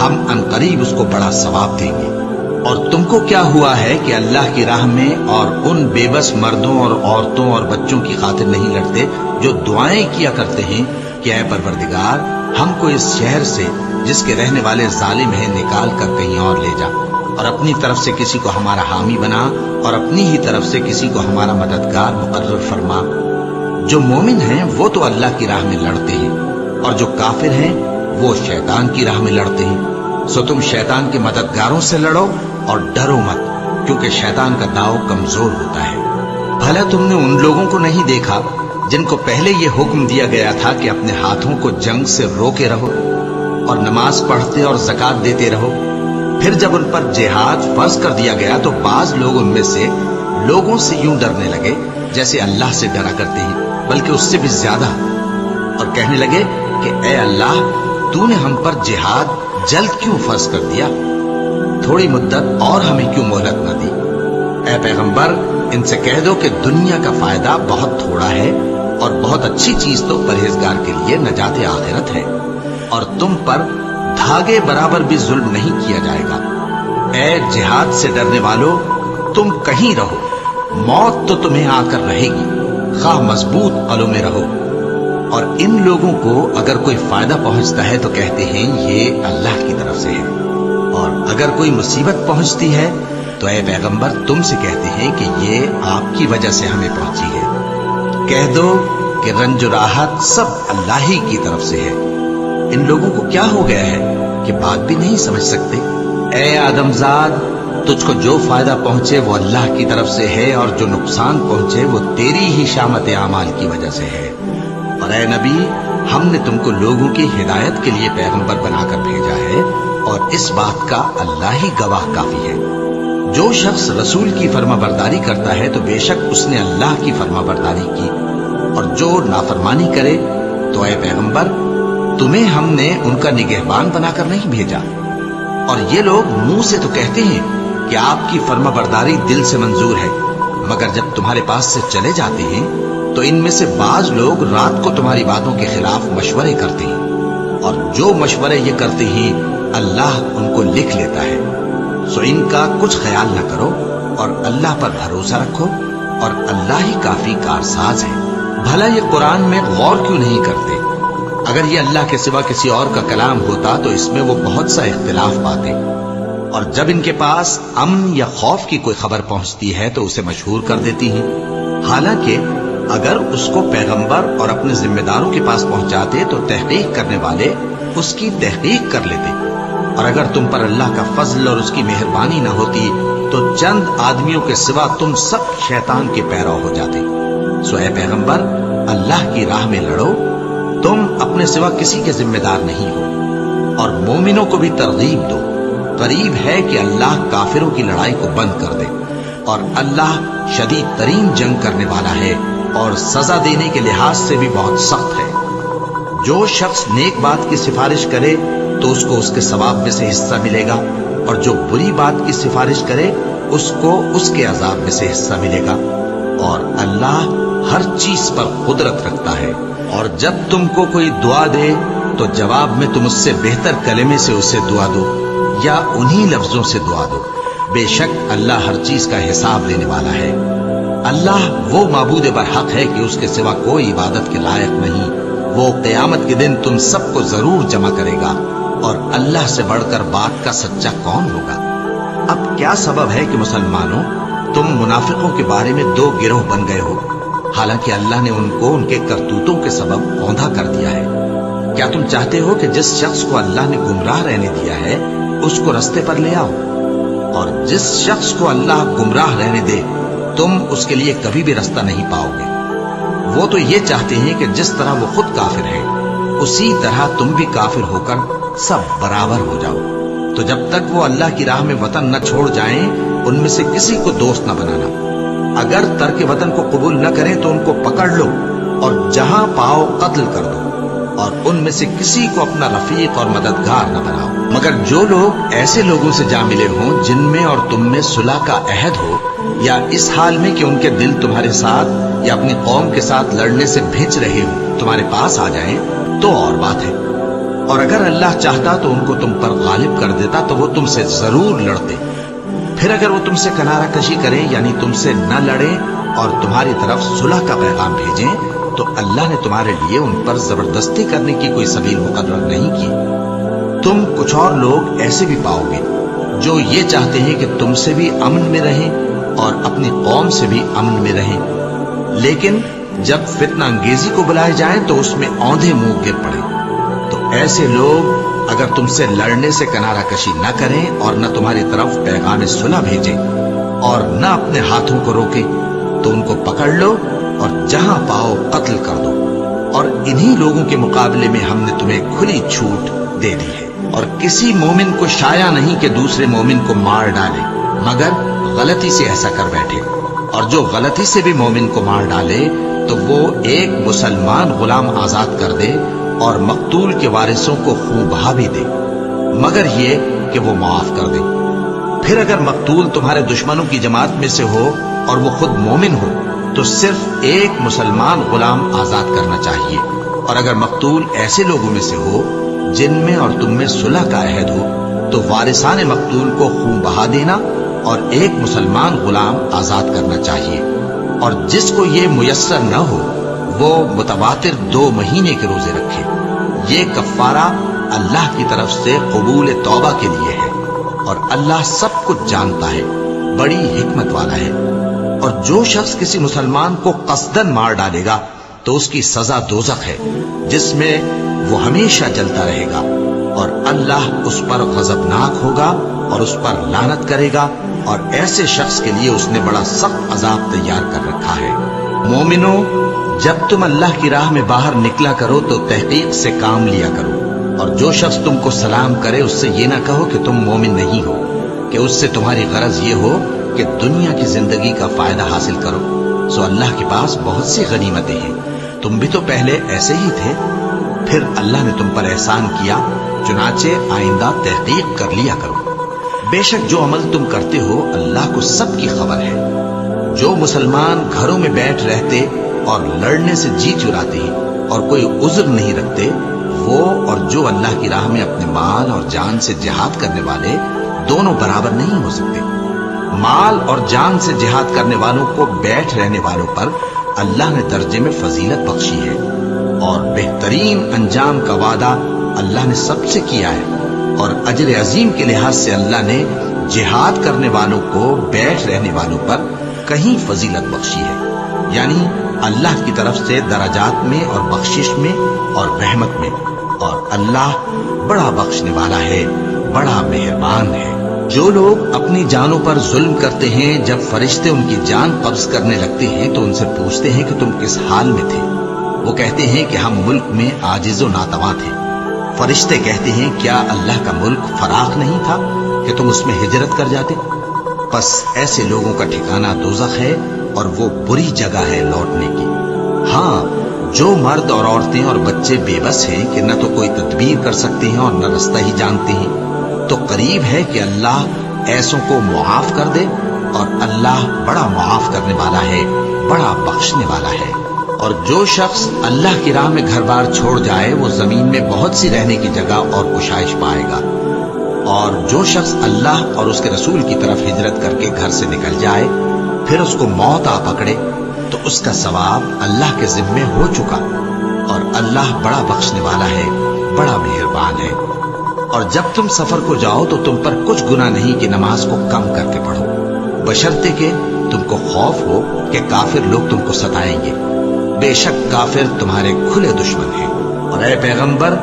ہم عنقریب اس کو بڑا ثواب دیں گے۔ اور تم کو کیا ہوا ہے کہ اللہ کی راہ میں اور ان بے بس مردوں اور عورتوں اور بچوں کی خاطر نہیں لڑتے جو دعائیں کیا کرتے ہیں کہ اے پروردگار ہم کو اس شہر سے جس کے رہنے والے ظالم ہیں نکال کر کہیں اور لے جا، اور اپنی طرف سے کسی کو ہمارا حامی بنا اور اپنی ہی طرف سے کسی کو ہمارا مددگار مقرر فرما۔ جو مومن ہیں وہ تو اللہ کی راہ میں لڑتے ہیں، اور جو کافر ہیں وہ شیطان کی راہ میں لڑتے ہیں۔ سو تم شیطان کے مددگاروں سے لڑو اور ڈرو مت، کیونکہ شیطان کا داؤ کمزور ہوتا ہے۔ بھلا تم نے ان لوگوں کو نہیں دیکھا جن کو پہلے یہ حکم دیا گیا تھا کہ اپنے ہاتھوں کو جنگ سے روکے رہو اور نماز پڑھتے اور زکات دیتے رہو؟ پھر جب ان پر جہاد فرض کر دیا گیا تو بعض لوگ ان میں سے لوگوں سے یوں ڈرنے لگے جیسے اللہ سے ڈرا کرتے ہیں، بلکہ اس سے بھی زیادہ، اور کہنے لگے کہ اے اللہ تو نے ہم پر جہاد جلد کیوں فرض کر دیا؟ تھوڑی مدت اور ہمیں کیوں مہلت نہ دی؟ اے پیغمبر ان سے کہہ دو کہ دنیا کا فائدہ بہت تھوڑا ہے اور بہت اچھی چیز تو پرہیزگار کے لیے نجات آخرت ہے، اور تم پر دھاگے برابر بھی ظلم نہیں کیا جائے گا۔ اے جہاد سے ڈرنے والو، تم کہیں رہو، موت تو تمہیں آ کر رہے گی، خواہ مضبوط قلعوں میں رہو۔ اور ان لوگوں کو اگر کوئی فائدہ پہنچتا ہے تو کہتے ہیں یہ اللہ کی طرف سے ہے، اور اگر کوئی مصیبت پہنچتی ہے تو اے پیغمبر تم سے کہتے ہیں کہ یہ آپ کی وجہ سے ہمیں پہنچی ہے۔ کہہ دو کہ رنج و راحت سب اللہ ہی کی طرف سے ہے۔ ان لوگوں کو کیا ہو گیا ہے کہ بات بھی نہیں سمجھ سکتے؟ اے آدم زاد، تجھ کو جو فائدہ پہنچے وہ اللہ کی طرف سے ہے، اور جو نقصان پہنچے وہ تیری ہی شامت اعمال کی وجہ سے ہے۔ اور اے نبی، ہم نے تم کو لوگوں کی ہدایت کے لیے پیغمبر بنا کر بھیجا ہے، اور اس بات کا اللہ ہی گواہ کافی ہے۔ جو شخص رسول کی فرما برداری کرتا ہے تو بے شک اس نے اللہ کی فرما برداری کی، اور جو نافرمانی کرے تو اے پیغمبر تمہیں ہم نے ان کا نگہبان بنا کر نہیں بھیجا۔ اور یہ لوگ منہ سے تو کہتے ہیں کہ آپ کی فرما برداری دل سے منظور ہے، مگر جب تمہارے پاس سے چلے جاتے ہیں تو ان میں سے بعض لوگ رات کو تمہاری باتوں کے خلاف مشورے کرتے ہیں، اور جو مشورے یہ کرتے ہیں اللہ ان کو لکھ لیتا ہے۔ سو ان کا کچھ خیال نہ کرو اور اللہ پر بھروسہ رکھو، اور اللہ ہی کافی کارساز ہے۔ بھلا یہ قرآن میں غور کیوں نہیں کرتے؟ اگر یہ اللہ کے سوا کسی اور کا کلام ہوتا تو اس میں وہ بہت سا اختلاف پاتے، اور جب ان کے پاس امن یا خوف کی کوئی خبر پہنچتی ہے تو اسے مشہور کر دیتی ہیں، حالانکہ اگر اس کو پیغمبر اور اپنے ذمہ داروں کے پاس پہنچاتے تو تحقیق کرنے والے اس کی تحقیق کر لیتے، اور اگر تم پر اللہ کا فضل اور اس کی مہربانی نہ ہوتی تو چند آدمیوں کے سوا تم سب شیطان کے پیرو ہو جاتے۔ سو اے پیغمبر، اللہ کی راہ میں لڑو، تم اپنے سوا کسی کے ذمہ دار نہیں ہو، اور مومنوں کو بھی ترغیب دو، قریب ہے کہ اللہ کافروں کی لڑائی کو بند کر دے، اور اللہ شدید ترین جنگ کرنے والا ہے اور سزا دینے کے لحاظ سے بھی بہت سخت ہے۔ جو شخص نیک بات کی سفارش کرے تو اس کو اس کے ثواب میں سے حصہ ملے گا، اور جو بری بات کی سفارش کرے اس کو اس کے عذاب میں سے حصہ ملے گا، اور اللہ ہر چیز پر قدرت رکھتا ہے۔ اور جب تم کو کوئی دعا دے تو جواب میں تم اس سے بہتر کلمے سے اسے دعا دو یا انہی لفظوں سے دعا دو، بے شک اللہ ہر چیز کا حساب لینے والا ہے۔ اللہ وہ معبود برحق ہے کہ اس کے سوا کوئی عبادت کے لائق نہیں۔ وہ قیامت کے دن تم سب کو ضرور جمع کرے گا، اور اللہ سے بڑھ کر بات کا سچا کون ہوگا؟ اب کیا سبب ہے کہ مسلمانوں تم منافقوں کے بارے میں دو گروہ بن گئے ہو، حالانکہ اللہ نے ان کو ان کے کرتوتوں کے سبب اوندھا کر دیا ہے؟ کیا تم چاہتے ہو کہ جس شخص کو اللہ نے گمراہ رہنے دیا ہے اس کو رستے پر لے آؤ، اور جس شخص کو اللہ گمراہ رہنے دے تم اس کے لیے کبھی بھی رستہ نہیں پاؤ گے؟ وہ تو یہ چاہتے ہیں کہ جس طرح وہ خود کافر ہیں اسی طرح تم بھی کافر ہو کر سب برابر ہو جاؤ۔ تو جب تک وہ اللہ کی راہ میں وطن نہ چھوڑ جائیں ان میں سے کسی کو دوست نہ بنانا۔ اگر ترک وطن کو قبول نہ کریں تو ان کو پکڑ لو اور جہاں پاؤ قتل کر دو، اور ان میں سے کسی کو اپنا رفیق اور مددگار نہ بناؤ، مگر جو لوگ ایسے لوگوں سے جا ملے ہوں جن میں اور تم میں صلح کا عہد ہو، یا اس حال میں کہ ان کے دل تمہارے ساتھ یا اپنی قوم کے ساتھ لڑنے سے بھج رہے ہوں تمہارے پاس آ جائیں تو اور بات ہے، اور اگر اللہ چاہتا تو ان کو تم پر غالب کر دیتا تو وہ تم سے ضرور لڑتے۔ پھر اگر وہ تم سے کنارہ کشی کریں یعنی تم سے نہ لڑیں اور تمہاری طرف صلح کا پیغام بھیجیں تو اللہ نے تمہارے لیے ان پر زبردستی کرنے کی کوئی سبیل مقرر نہیں کی۔ تم کچھ اور لوگ ایسے بھی پاؤ گے جو یہ چاہتے ہیں کہ تم سے بھی امن میں رہیں اور اپنی قوم سے بھی امن میں رہیں، لیکن جب فتنہ انگیزی کو بلائے جائیں تو اس میں اوندھے منہ گر پڑے۔ تو ایسے لوگ اگر تم سے لڑنے سے کنارہ کشی نہ کریں اور نہ تمہاری طرف پیغام صلح بھیجیں اور نہ اپنے ہاتھوں کو روکیں تو ان کو پکڑ لو اور جہاں پاؤ قتل کر دو، اور انہی لوگوں کے مقابلے میں ہم نے تمہیں کھلی چھوٹ دے دی ہے۔ اور کسی مومن کو شایع نہیں کہ دوسرے مومن کو مار ڈالے مگر غلطی سے ایسا کر بیٹھے، اور جو غلطی سے بھی مومن کو مار ڈالے تو وہ ایک مسلمان غلام آزاد کر دے اور مقتول کے وارثوں کو خون بہا بھی دے، مگر یہ کہ وہ معاف کر دے۔ پھر اگر مقتول تمہارے دشمنوں کی جماعت میں سے ہو اور وہ خود مومن ہو تو صرف ایک مسلمان غلام آزاد کرنا چاہیے، اور اگر مقتول ایسے لوگوں میں سے ہو جن میں اور تم میں صلح کا عہد ہو تو وارثان مقتول کو خون بہا دینا اور ایک مسلمان غلام آزاد کرنا چاہیے، اور جس کو یہ میسر نہ ہو وہ متواتر 2 مہینے کے روزے رکھے۔ یہ کفارہ اللہ کی طرف سے قبول توبہ کے لیے ہے، اور اللہ سب کچھ جانتا ہے، بڑی حکمت والا ہے۔ اور جو شخص کسی مسلمان کو قصدن مار ڈالے گا تو اس کی سزا دوزخ ہے جس میں وہ ہمیشہ جلتا رہے گا، اور اللہ اس پر غضبناک ہوگا اور اس پر لعنت کرے گا، اور ایسے شخص کے لیے اس نے بڑا سخت عذاب تیار کر رکھا ہے۔ مومنو، جب تم اللہ کی راہ میں باہر نکلا کرو تو تحقیق سے کام لیا کرو، اور جو شخص تم کو سلام کرے اس سے یہ نہ کہو کہ تم مومن نہیں ہو، کہ اس سے تمہاری غرض یہ ہو کہ دنیا کی زندگی کا فائدہ حاصل کرو۔ سو اللہ کے پاس بہت سی غنیمتیں ہیں، تم بھی تو پہلے ایسے ہی تھے، پھر اللہ نے تم پر احسان کیا، چنانچہ آئندہ تحقیق کر لیا کرو۔ بے شک جو عمل تم کرتے ہو اللہ کو سب کی خبر ہے۔ جو مسلمان گھروں میں بیٹھ رہتے اور لڑنے سے جی چراتے ہیں اور کوئی عذر نہیں رکھتے، وہ اور جو اللہ کی راہ میں اپنے مال اور جان سے جہاد کرنے والے دونوں برابر نہیں ہو سکتے۔ مال اور جان سے جہاد کرنے والوں کو بیٹھ رہنے والوں پر اللہ نے درجے میں فضیلت بخشی ہے، اور بہترین انجام کا وعدہ اللہ نے سب سے کیا ہے، اور اجر عظیم کے لحاظ سے اللہ نے جہاد کرنے والوں کو بیٹھ رہنے والوں پر کہیں فضیلت بخشی ہے، یعنی اللہ کی طرف سے درجات میں اور بخشش میں اور رحمت میں، اور اللہ بڑا بخشنے والا ہے، بڑا مہربان ہے۔ جو لوگ اپنی جانوں پر ظلم کرتے ہیں، جب فرشتے ان کی جان قبض کرنے لگتے ہیں تو ان سے پوچھتے ہیں کہ تم کس حال میں تھے؟ وہ کہتے ہیں کہ ہم ملک میں عاجز و ناتواں تھے۔ فرشتے کہتے ہیں کیا اللہ کا ملک فراخ نہیں تھا کہ تم اس میں ہجرت کر جاتے؟ پس ایسے لوگوں کا ٹھکانہ دوزخ ہے، اور وہ بری جگہ ہے لوٹنے کی۔ ہاں، جو مرد اور عورتیں اور بچے بے بس ہیں کہ نہ تو کوئی تدبیر کر سکتے ہیں اور نہ رستہ ہی جانتے ہیں، تو قریب ہے کہ اللہ ایسوں کو معاف کر دے، اور اللہ بڑا معاف کرنے والا ہے، بڑا بخشنے والا ہے۔ اور جو شخص اللہ کی راہ میں گھر بار چھوڑ جائے وہ زمین میں بہت سی رہنے کی جگہ اور گشائش پائے گا، اور جو شخص اللہ اور اس کے رسول کی طرف ہجرت کر کے گھر سے نکل جائے پھر اس کو موت آ پکڑے تو اس کا ثواب اللہ کے ذمے ہو چکا، اور اللہ بڑا بخشنے والا ہے، بڑا مہربان ہے۔ اور جب تم سفر کو جاؤ تو تم پر کچھ گناہ نہیں کہ نماز کو کم کر کے پڑھو، بشرطے کہ تم کو خوف ہو کہ کافر لوگ تم کو ستائیں گے، بے شک کافر تمہارے کھلے دشمن ہیں۔ اور اے پیغمبر،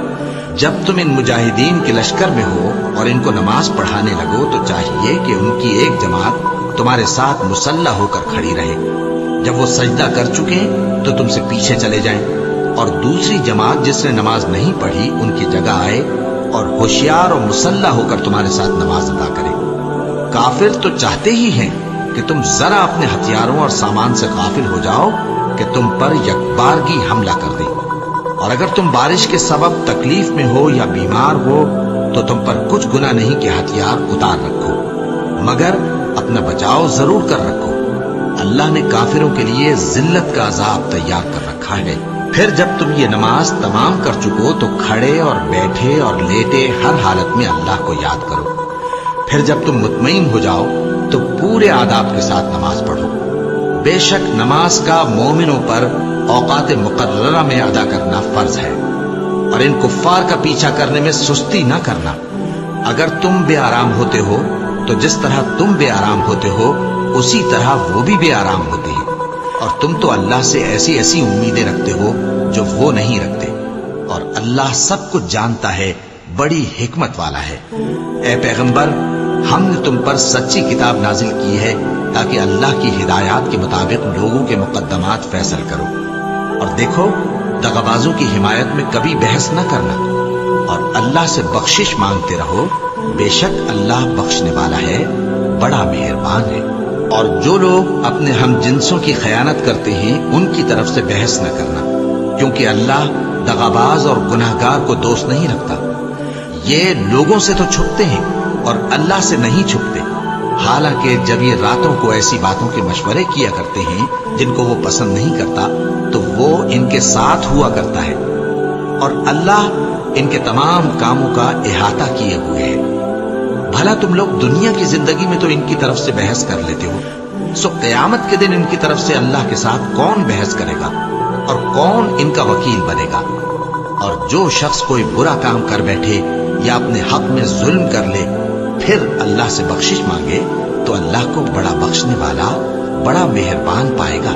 جب تم ان مجاہدین کے لشکر میں ہو اور ان کو نماز پڑھانے لگو تو چاہیے کہ ان کی ایک جماعت تمہارے ساتھ مسلح ہو کر کھڑی رہے، جب وہ سجدہ کر چکے تو تم سے پیچھے چلے جائیں، اور دوسری جماعت جس نے نماز نہیں پڑھی ان کی جگہ آئے اور ہوشیار اور مسلح ہو کر تمہارے ساتھ نماز ادا کرے۔ کافر تو چاہتے ہی ہیں کہ تم ذرا اپنے ہتھیاروں اور سامان سے غافل ہو جاؤ کہ تم پر یکبارگی حملہ کر دیں، اور اگر تم بارش کے سبب تکلیف میں ہو یا بیمار ہو تو تم پر کچھ گناہ نہیں کہ ہتھیار اتار رکھو، مگر اپنا بچاؤ ضرور کر رکھو۔ اللہ نے کافروں کے لیے ذلت کا عذاب تیار کر رکھا ہے۔ پھر جب تم یہ نماز تمام کر چکو تو کھڑے اور بیٹھے اور لیٹے ہر حالت میں اللہ کو یاد کرو۔ پھر جب تم مطمئن ہو جاؤ تو پورے آداب کے ساتھ نماز پڑھو۔ بے شک نماز کا مومنوں پر اوقات مقررہ میں ادا کرنا فرض ہے، اور ان کفار کا پیچھا کرنے میں سستی نہ کرنا۔ اگر تم بے آرام ہوتے ہو تو جس طرح تم بے آرام ہوتے ہو اسی طرح وہ بھی بے آرام ہوتے ہیں، اور تم تو اللہ سے ایسی ایسی امیدیں رکھتے ہو جو وہ نہیں رکھتے، اور اللہ سب کچھ جانتا ہے، بڑی حکمت والا ہے۔ اے پیغمبر، ہم نے تم پر سچی کتاب نازل کی ہے تاکہ اللہ کی ہدایات کے مطابق لوگوں کے مقدمات فیصل کرو، اور دیکھو دغابازوں کی حمایت میں کبھی بحث نہ کرنا، اور اللہ سے بخشش مانگتے رہو، بے شک اللہ بخشنے والا ہے، بڑا مہربان ہے۔ اور جو لوگ اپنے ہم جنسوں کی خیانت کرتے ہیں ان کی طرف سے بحث نہ کرنا، کیونکہ اللہ دغاباز اور گناہگار کو دوست نہیں رکھتا۔ یہ لوگوں سے تو چھپتے ہیں اور اللہ سے نہیں چھپتے، حالانکہ جب یہ راتوں کو ایسی باتوں کے مشورے کیا کرتے ہیں جن کو وہ پسند نہیں کرتا تو وہ ان کے ساتھ ہوا کرتا ہے، اور اللہ ان کے تمام کاموں کا احاطہ کیے ہوئے ہے۔ بھلا تم لوگ دنیا کی زندگی میں تو ان کی طرف سے بحث کر لیتے ہو، سو قیامت کے دن ان کی طرف سے اللہ کے ساتھ کون بحث کرے گا اور کون ان کا وکیل بنے گا؟ اور جو شخص کوئی برا کام کر بیٹھے یا اپنے حق میں ظلم کر لے پھر اللہ سے بخشش مانگے تو اللہ کو بڑا بخشنے والا، بڑا مہربان پائے گا۔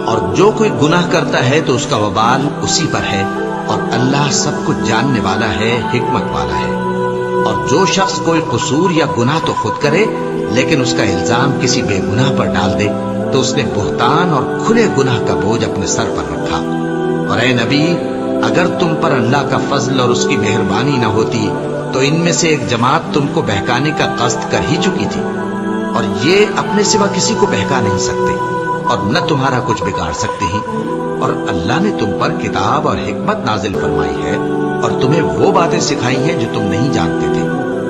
اور جو کوئی گناہ کرتا ہے تو اس کا وبال اسی پر ہے، اور اللہ سب کچھ جاننے والا ہے، حکمت والا ہے۔ اور جو شخص کوئی قصور یا گناہ تو خود کرے لیکن اس کا الزام کسی بے گناہ پر ڈال دے تو اس نے بہتان اور کھلے گناہ کا بوجھ اپنے سر پر رکھا۔ اور اے نبی، اگر تم پر اللہ کا فضل اور اس کی مہربانی نہ ہوتی تو ان میں سے ایک جماعت تم کو بہکانے کا قصد کر ہی چکی تھی، اور یہ اپنے سوا کسی کو بہکا نہیں سکتے اور نہ تمہارا کچھ بگاڑ سکتے ہیں۔ اور اللہ نے تم پر کتاب اور حکمت نازل فرمائی ہے اور تمہیں وہ باتیں سکھائی ہیں جو تم نہیں جانتے تھے،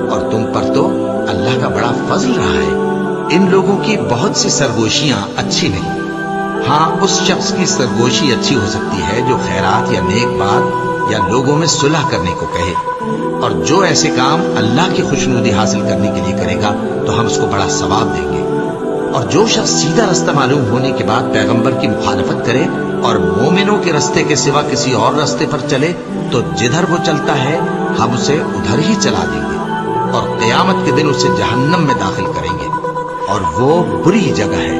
اور تم پر تو اللہ کا بڑا فضل رہا ہے۔ ان لوگوں کی بہت سی سرگوشیاں اچھی نہیں، ہاں اس شخص کی سرگوشی اچھی ہو سکتی ہے جو خیرات یا نیک بات یا لوگوں میں صلح کرنے کو کہے، اور جو ایسے کام اللہ کی خوشنودی حاصل کرنے کے لیے کرے گا تو ہم اس کو بڑا ثواب دیں گے۔ اور جو شخص سیدھا رستہ معلوم ہونے کے بعد پیغمبر کی مخالفت کرے اور مومنوں کے رستے کے سوا کسی اور رستے پر چلے تو جدھر وہ چلتا ہے ہم اسے ادھر ہی چلا دیں گے اور قیامت کے دن اسے جہنم میں داخل کریں گے اور وہ بری جگہ ہے۔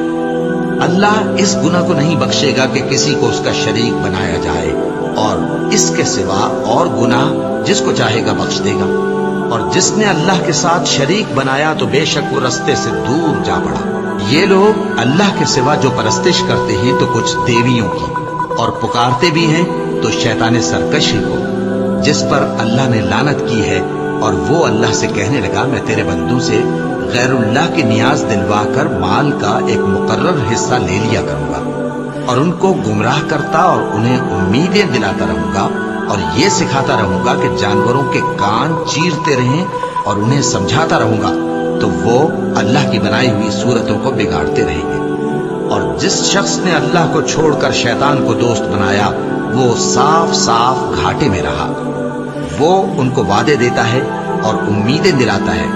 اللہ اس گناہ کو نہیں بخشے گا کہ کسی کو اس کا شریک بنایا جائے، اور اس کے سوا اور گناہ جس کو چاہے گا بخش دے گا، اور جس نے اللہ کے ساتھ شریک بنایا تو بے شک وہ رستے سے دور جا پڑا۔ یہ لوگ اللہ کے سوا جو پرستش کرتے ہیں تو کچھ دیویوں کی، اور پکارتے بھی ہیں تو شیطان سرکشی کو، جس پر اللہ نے لعنت کی ہے، اور وہ اللہ سے کہنے لگا میں تیرے بندوں سے غیر اللہ کی نیاز دلوا کر مال کا ایک مقرر حصہ لے لیا کروں گا، اور ان کو گمراہ کرتا اور انہیں امیدیں دلاتا رہوں گا، اور یہ سکھاتا رہوں گا کہ جانوروں کے کان چیرتے رہیں اور انہیں سمجھاتا رہوں گا، تو وہ اللہ کی بنائی ہوئی صورتوں کو بگاڑتے رہیں گے۔ اور جس شخص نے اللہ کو چھوڑ کر شیطان کو دوست بنایا وہ صاف صاف گھاٹے میں رہا۔ وہ ان کو وعدے دیتا ہے اور امیدیں دلاتا ہے،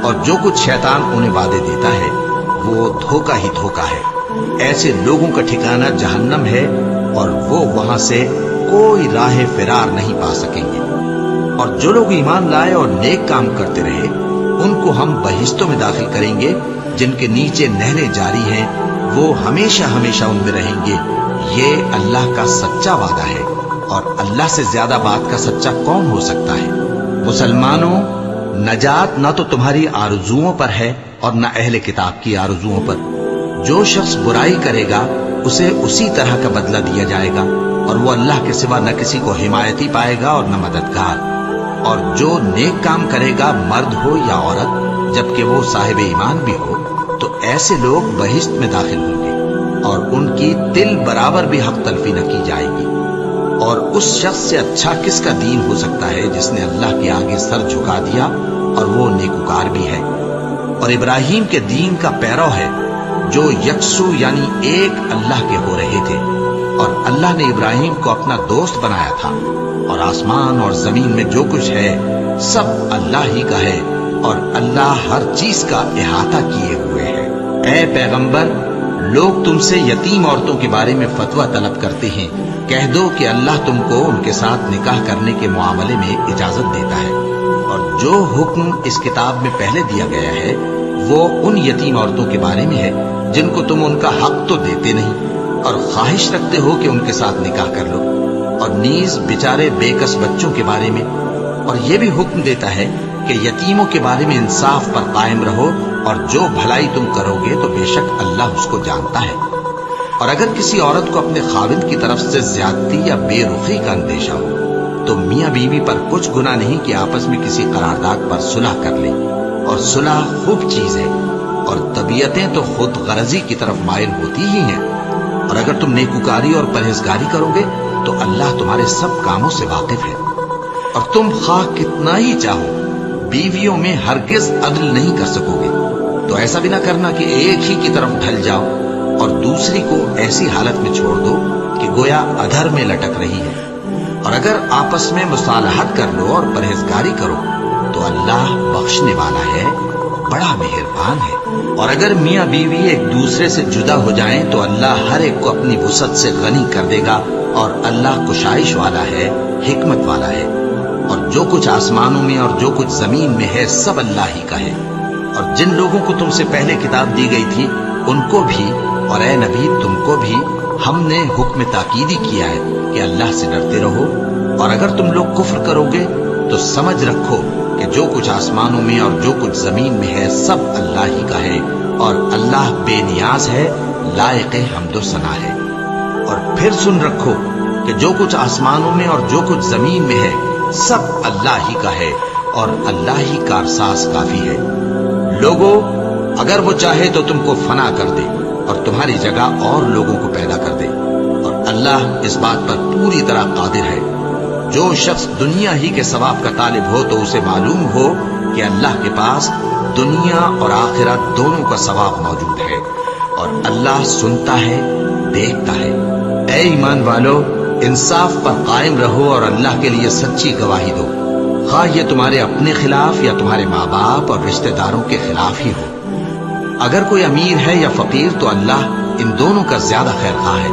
اور جو کچھ شیطان انہیں وعدے دیتا ہے وہ دھوکہ ہی دھوکہ ہے۔ ایسے لوگوں کا ٹھکانہ جہنم ہے، اور وہ وہاں سے کوئی راہ فرار نہیں پا سکیں گے۔ اور جو لوگ ایمان لائے اور نیک کام کرتے رہے ان کو ہم بہشتوں میں داخل کریں گے جن کے نیچے نہریں جاری ہیں، وہ ہمیشہ ہمیشہ ان میں رہیں گے۔ یہ اللہ کا سچا وعدہ ہے، اور اللہ سے زیادہ بات کا سچا کون ہو سکتا ہے؟ مسلمانوں، نجات نہ تو تمہاری آرزوؤں پر ہے اور نہ اہل کتاب کی آرزوؤں پر۔ جو شخص برائی کرے گا اسے اسی طرح کا بدلہ دیا جائے گا، اور وہ اللہ کے سوا نہ کسی کو حمایتی پائے گا اور نہ مددگار۔ اور جو نیک کام کرے گا مرد ہو یا عورت جبکہ وہ صاحب ایمان بھی ہو تو ایسے لوگ بہشت میں داخل ہوں گے، اور ان کی تل برابر بھی حق تلفی نہ کی جائے گی۔ اور اس شخص سے اچھا کس کا دین ہو سکتا ہے جس نے اللہ کے آگے سر جھکا دیا اور وہ نیکوکار بھی ہے، اور ابراہیم کے دین کا پیرو ہے جو یکسو یعنی ایک اللہ کے ہو رہے تھے، اور اللہ نے ابراہیم کو اپنا دوست بنایا تھا۔ اور آسمان اور زمین میں جو کچھ ہے سب اللہ ہی کا ہے، اور اللہ ہر چیز کا احاطہ کیے ہوئے ہے۔ اے پیغمبر، لوگ تم سے یتیم عورتوں کے بارے میں فتویٰ طلب کرتے ہیں، کہہ دو کہ اللہ تم کو ان کے ساتھ نکاح کرنے کے معاملے میں اجازت دیتا ہے، اور جو حکم اس کتاب میں پہلے دیا گیا ہے وہ ان یتیم عورتوں کے بارے میں ہے جن کو تم ان کا حق تو دیتے نہیں، اور خواہش رکھتے ہو کہ ان کے ساتھ نکاح کر لو، اور نیز بیچارے بے کس بچوں کے بارے میں۔ اور یہ بھی حکم دیتا ہے کہ یتیموں کے بارے میں انصاف پر قائم رہو، اور جو بھلائی تم کرو گے تو بے شک اللہ اس کو جانتا ہے۔ اور اگر کسی عورت کو اپنے خاوند کی طرف سے زیادتی یا بے رخی کا اندیشہ ہو تو میاں بیوی پر کچھ گناہ نہیں کہ آپس میں کسی قرارداد پر صلح کر لیں، اور صلح خوب چیز ہے، اور طبیعتیں تو خود غرضی کی طرف مائل ہوتی ہی ہیں۔ اور اگر تم نیکوکاری اور پرہیزگاری کرو گے تو اللہ تمہارے سب کاموں سے واقف ہے۔ اور تم خواہ کتنا ہی چاہو بیویوں میں ہرگز عدل نہیں کر سکو گے، تو ایسا بھی نہ کرنا کہ ایک ہی کی طرف ڈھل جاؤ اور دوسری کو ایسی حالت میں چھوڑ دو کہ گویا ادھر میں لٹک رہی ہے۔ اور اگر آپس میں مصالحت کر لو اور پرہیزگاری کرو تو اللہ بخشنے والا ہے، بڑا مہربان ہے۔ اور اگر میاں بیوی ایک دوسرے سے جدا ہو جائیں تو اللہ ہر ایک کو اپنی وسعت سے غنی کر دے گا، اور اللہ کشائش والا ہے، حکمت والا ہے۔ اور جو کچھ آسمانوں میں اور جو کچھ زمین میں ہے سب اللہ ہی کا ہے۔ اور جن لوگوں کو تم سے پہلے کتاب دی گئی تھی ان کو بھی اور اے نبی تم کو بھی ہم نے حکم تاکیدی کیا ہے کہ اللہ سے ڈرتے رہو، اور اگر تم لوگ کفر کرو گے تو سمجھ رکھو کہ جو کچھ آسمانوں میں اور جو کچھ زمین میں ہے سب اللہ ہی کا ہے، اور اللہ بے نیاز ہے، لائق حمد و ثنا ہے۔ اور پھر سن رکھو کہ جو کچھ آسمانوں میں اور جو کچھ زمین میں ہے سب اللہ ہی کا ہے، اور اللہ ہی کارساز کافی ہے۔ لوگو، اگر وہ چاہے تو تم کو فنا کر دے اور تمہاری جگہ اور لوگوں کو پیدا کر دے، اور اللہ اس بات پر پوری طرح قادر ہے۔ جو شخص دنیا ہی کے ثواب کا طالب ہو تو اسے معلوم ہو کہ اللہ کے پاس دنیا اور آخرت دونوں کا ثواب موجود ہے، اور اللہ سنتا ہے، دیکھتا ہے۔ اے ایمان والو، انصاف پر قائم رہو اور اللہ کے لیے سچی گواہی دو، خواہ یہ تمہارے اپنے خلاف یا تمہارے ماں باپ اور رشتہ داروں کے خلاف ہی ہو۔ اگر کوئی امیر ہے یا فقیر تو اللہ ان دونوں کا زیادہ خیر خواہ ہے،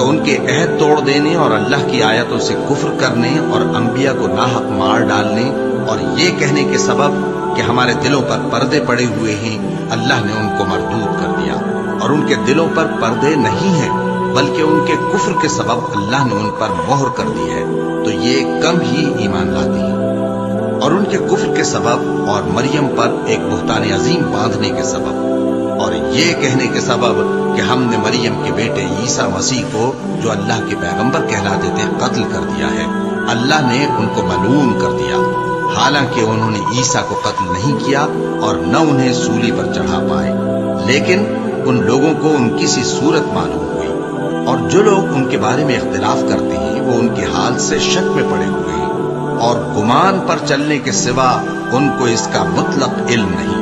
تو ان کے عہد توڑ دینے اور اللہ کی آیتوں سے کفر کرنے اور انبیاء کو ناحق مار ڈالنے اور یہ کہنے کے سبب کہ ہمارے دلوں پر پردے پڑے ہوئے ہیں، اللہ نے ان کو مردود کر دیا، اور ان کے دلوں پر پردے نہیں ہیں بلکہ ان کے کفر کے سبب اللہ نے ان پر مہر کر دی ہے، تو یہ کم ہی ایمان لاتی ہیں۔ اور ان کے کفر کے سبب اور مریم پر ایک بہتان عظیم باندھنے کے سبب اور یہ کہنے کے سبب کہ ہم نے مریم کے بیٹے عیسیٰ مسیح کو جو اللہ کے پیغمبر کہلاتے تھے قتل کر دیا ہے، اللہ نے ان کو ملعون کر دیا، حالانکہ انہوں نے عیسیٰ کو قتل نہیں کیا اور نہ انہیں سولی پر چڑھا پائے، لیکن ان لوگوں کو ان کی سی صورت معلوم ہوئی، اور جو لوگ ان کے بارے میں اختلاف کرتے ہیں وہ ان کے حال سے شک میں پڑے ہوئے ہیں، اور گمان پر چلنے کے سوا ان کو اس کا مطلق علم نہیں،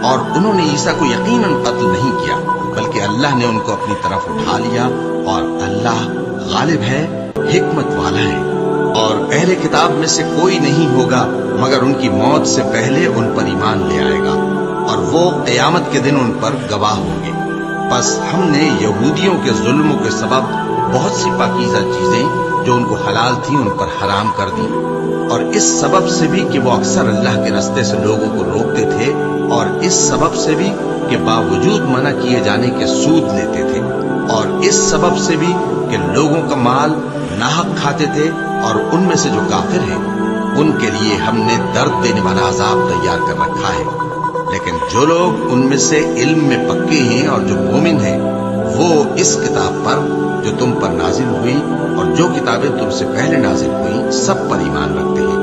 اور انہوں نے عیسیٰ کو یقیناً قتل نہیں کیا بلکہ اللہ نے ان کو اپنی طرف اٹھا لیا، اور اللہ غالب ہے، حکمت والا ہے۔ اور اہل کتاب میں سے کوئی نہیں ہوگا مگر ان کی موت سے پہلے ان پر ایمان لے آئے گا، اور وہ قیامت کے دن ان پر گواہ ہوں گے۔ بس ہم نے یہودیوں کے ظلموں کے سبب بہت سی پاکیزہ چیزیں جو ان کو حلال تھیں ان پر حرام کر دی، اور اس سبب سے بھی کہ وہ اکثر اللہ کے راستے سے لوگوں کو روکتے تھے، اور اس سبب سے بھی کہ باوجود منع کیے جانے کے سود لیتے تھے، اور اس سبب سے بھی کہ لوگوں کا مال ناحق کھاتے تھے، اور ان میں سے جو کافر ہیں ان کے لیے ہم نے درد دینے والا عذاب تیار کر رکھا ہے۔ لیکن جو لوگ ان میں سے علم میں پکے ہیں اور جو مومن ہیں وہ اس کتاب پر جو تم پر نازل ہوئی اور جو کتابیں تم سے پہلے نازل ہوئی سب پر ایمان رکھتے ہیں،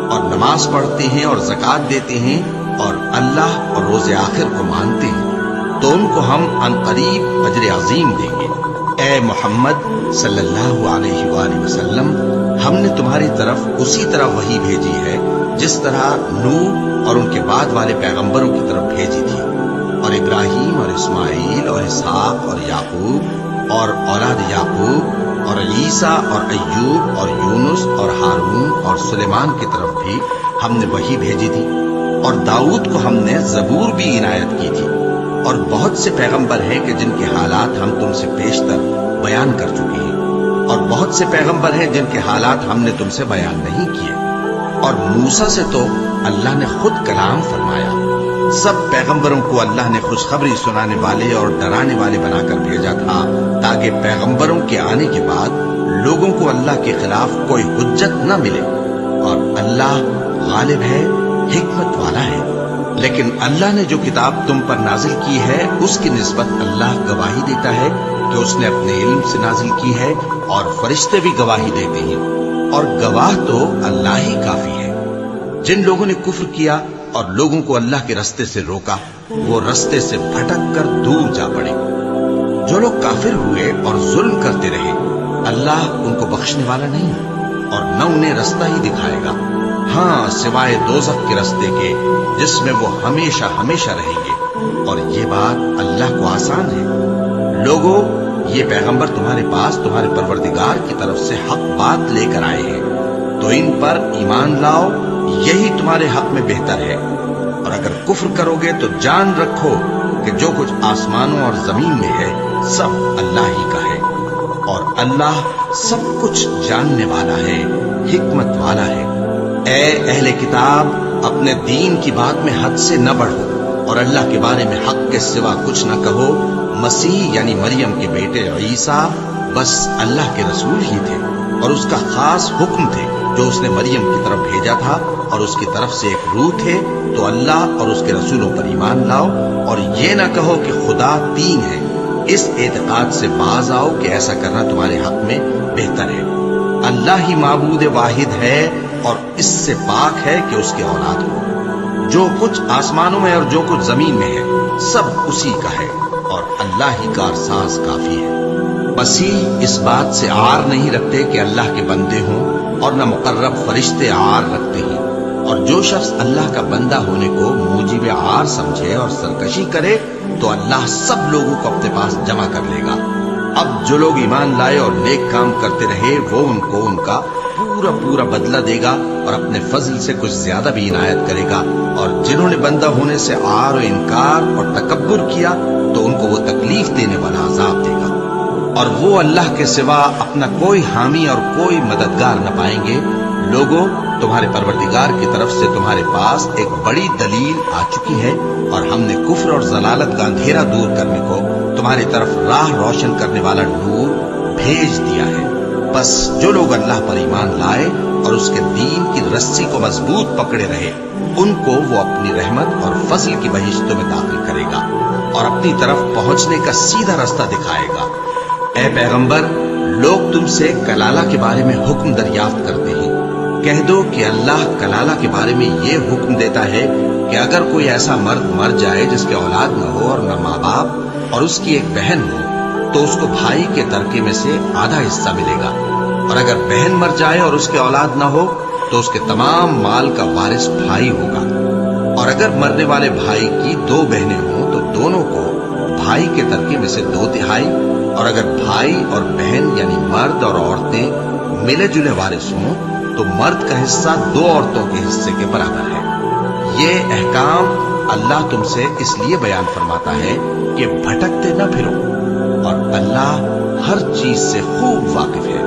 اور نماز پڑھتے ہیں اور زکوٰۃ دیتے ہیں اور اللہ اور روز آخر کو مانتے ہیں، تو ان کو ہم عنقریب اجر عظیم دیں گے۔ اے محمد صلی اللہ علیہ وآلہ وسلم، ہم نے تمہاری طرف اسی طرح وحی بھیجی ہے جس طرح نوح اور ان کے بعد والے پیغمبروں کی طرف بھیجی تھی، اور ابراہیم اور اسماعیل اور اسحاق اور یعقوب اور اولاد یعقوب اور عیسیٰ اور ایوب اور یونس اور ہارون اور سلیمان کی طرف بھی ہم نے وحی بھیجی تھی، اور داؤد کو ہم نے زبور بھی عنایت کی تھی، اور بہت سے پیغمبر ہیں کہ جن کے حالات ہم تم سے پیشتر بیان کر چکے ہیں، اور بہت سے پیغمبر ہیں جن کے حالات ہم نے تم سے بیان نہیں کیے، اور موسیٰ سے تو اللہ نے خود کلام فرمایا۔ سب پیغمبروں کو اللہ نے خوشخبری سنانے والے اور ڈرانے والے بنا کر بھیجا تھا تاکہ پیغمبروں کے آنے کے بعد لوگوں کو اللہ کے خلاف کوئی حجت نہ ملے، اور اللہ غالب ہے، حکمت والا ہے۔ لیکن اللہ نے جو کتاب تم پر نازل کی ہے اس کی نسبت اللہ گواہی دیتا ہے کہ اس نے اپنے علم سے نازل کی ہے، اور فرشتے بھی گواہی دیتے ہیں، اور گواہ تو اللہ ہی کافی ہے۔ جن لوگوں نے کفر کیا اور لوگوں کو اللہ کے رستے سے روکا وہ رستے سے بھٹک کر دور جا پڑے۔ جو لوگ کافر ہوئے اور ظلم کرتے رہے اللہ ان کو بخشنے والا نہیں اور نہ انہیں رستہ ہی دکھائے گا، ہاں سوائے دوزخ کے رستے کے جس میں وہ ہمیشہ ہمیشہ رہیں گے، اور یہ بات اللہ کو آسان ہے۔ لوگوں، یہ پیغمبر تمہارے پاس تمہارے پروردگار کی طرف سے حق بات لے کر آئے ہیں، تو ان پر ایمان لاؤ، یہی تمہارے حق میں بہتر ہے، اور اگر کفر کرو گے تو جان رکھو کہ جو کچھ آسمانوں اور زمین میں ہے سب اللہ ہی کا ہے، اور اللہ سب کچھ جاننے والا ہے، حکمت والا ہے۔ اے اہل کتاب، اپنے دین کی بات میں حد سے نہ بڑھو، اور اللہ کے بارے میں حق کے سوا کچھ نہ کہو۔ مسیح یعنی مریم کے بیٹے عیسیٰ بس اللہ کے رسول ہی تھے، اور اس کا خاص حکم تھے جو اس نے مریم کی طرف بھیجا تھا، اور اس کی طرف سے ایک روح تھے، تو اللہ اور اس کے رسولوں پر ایمان لاؤ، اور یہ نہ کہو کہ خدا تین ہے۔ اس اعتقاد سے باز آؤ کہ ایسا کرنا تمہارے حق میں بہتر ہے۔ اللہ ہی معبود واحد ہے اور اس سے پاک ہے کہ اس کے اولاد ہو۔ جو کچھ آسمانوں میں اور جو کچھ زمین میں ہے سب اسی کا ہے، اور اللہ ہی کارساز کافی ہے۔ مسیح اس بات سے عار نہیں رکھتے کہ اللہ کے بندے ہوں، اور نہ مقرب فرشتے عار رکھتے ہیں، اور جو شخص اللہ کا بندہ ہونے کو موجب عار سمجھے اور سرکشی کرے تو اللہ سب لوگوں کو اپنے پاس جمع کر لے گا۔ اب جو لوگ ایمان لائے اور نیک کام کرتے رہے وہ ان کو ان کا پورا پورا بدلہ دے گا، اور اپنے فضل سے کچھ زیادہ بھی عنایت کرے گا، اور جنہوں نے بندہ ہونے سے عار و انکار اور تکبر کیا تو ان کو وہ تکلیف دینے والا عذاب دے گا۔ اور وہ اللہ کے سوا اپنا کوئی حامی اور کوئی مددگار نہ پائیں گے۔ لوگوں، تمہارے پروردگار کی طرف سے تمہارے پاس ایک بڑی دلیل آ چکی ہے، اور ہم نے کفر اور ضلالت کا اندھیرا دور کرنے کو تمہاری طرف راہ روشن کرنے والا نور بھیج دیا ہے۔ بس جو لوگ اللہ پر ایمان لائے اور اس کے دین کی رسی کو مضبوط پکڑے رہے، ان کو وہ اپنی رحمت اور فضل کی بہشتوں میں داخل کرے گا اور اپنی طرف پہنچنے کا سیدھا راستہ دکھائے گا۔ اے پیغمبر، لوگ تم سے کلالہ کے بارے میں حکم دریافت کرتے ہیں۔ کہہ دو کہ اللہ کلالہ کے بارے میں یہ حکم دیتا ہے کہ اگر کوئی ایسا مرد مر جائے جس کے اولاد نہ ہو اور نہ ماں باپ اور اس کی ایک بہن ہو، تو اس کو بھائی کے ترکے میں سے آدھا حصہ ملے گا، اور اگر بہن مر جائے اور اس کے اولاد نہ ہو تو اس کے تمام مال کا وارث بھائی ہوگا، اور اگر مرنے والے بھائی کی 2 بہنیں ہوں تو دونوں کو بھائی کے ترکے میں سے 2/3، اور اگر بھائی اور بہن یعنی مرد اور عورتیں ملے جلے وارث ہوں تو مرد کا حصہ 2 عورتوں کے حصے کے برابر ہے۔ یہ احکام اللہ تم سے اس لیے بیان فرماتا ہے کہ بھٹکتے نہ پھرو، اور اللہ ہر چیز سے خوب واقف ہے۔